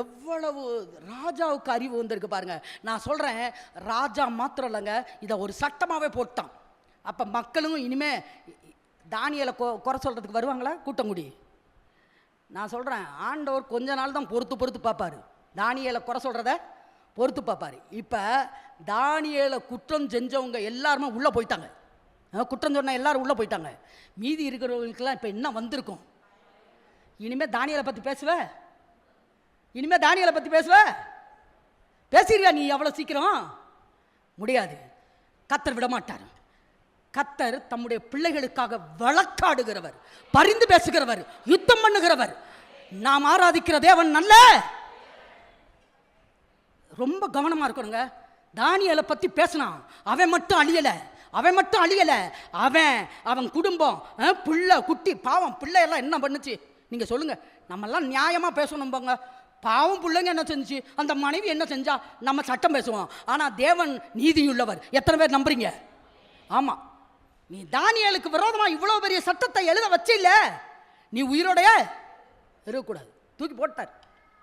எவ்வளவு ராஜாவுக்கு அறிவு வந்திருக்கு பாருங்க. நான் சொல்கிறேன், ராஜா மாத்திரம் இல்லைங்க, இதை ஒரு சட்டமாகவே போட்டான். அப்போ மக்களும் இனிமே தானியேலை குறை சொல்கிறதுக்கு வருவாங்களா? கூட்டம் கூடி. நான் சொல்கிறேன், ஆண்டவர் கொஞ்ச நாள் தான் பொறுத்து பார்ப்பார். தானியேலை குறை சொல்கிறத பொறுத்து பார்ப்பார். இப்போ தானியேலை குற்றம் செஞ்சவங்க எல்லாருமே உள்ளே போயிட்டாங்க. குற்றம் சொன்ன எல்லாரும் உள்ளே போயிட்டாங்க. மீதி இருக்கிறவங்களுக்கெல்லாம் இப்போ என்ன வந்திருக்கும்? இனிமேல் தானியேலை பற்றி பேசுவேன்? இனிமேல் தானியேலை பற்றி பேசுவேன்? பேசிடுவியா நீ அவ்வளோ சீக்கிரம்? முடியாது. கர்த்தர் விட மாட்டார். கர்த்தர் தம்முடைய பிள்ளைகளுக்காக வழக்காடுகிறவர், பரிந்து பேசுகிறவர், யுத்தம் பண்ணுகிறவர். நாம் ஆராதிக்கிற தேவன் நல்ல. ரொம்ப கவனமாக இருக்கணுங்க. தானியேலை பற்றி பேசினான், அவன் மட்டும் அழியலை. அவன் குடும்பம், பிள்ளை குட்டி, பாவம் பிள்ளையெல்லாம் என்ன பண்ணுச்சு? நீங்கள் சொல்லுங்கள். நம்மெல்லாம் நியாயமாக பேசணும் போங்க. பாவம் பிள்ளைங்க என்ன செஞ்சு, அந்த மனைவி என்ன செஞ்சா, நம்ம சட்டம் பேசுவோம். ஆனால் தேவன் நீதியுள்ளவர். எத்தனை பேர் நம்புறீங்க? ஆமாம். நீ தானியேலுக்கு விரோதமாக இவ்வளோ பெரிய சட்டத்தை எழுத வச்சு இல்லை, நீ உயிரோடைய இருக்கக்கூடாது. தூக்கி போட்டார்.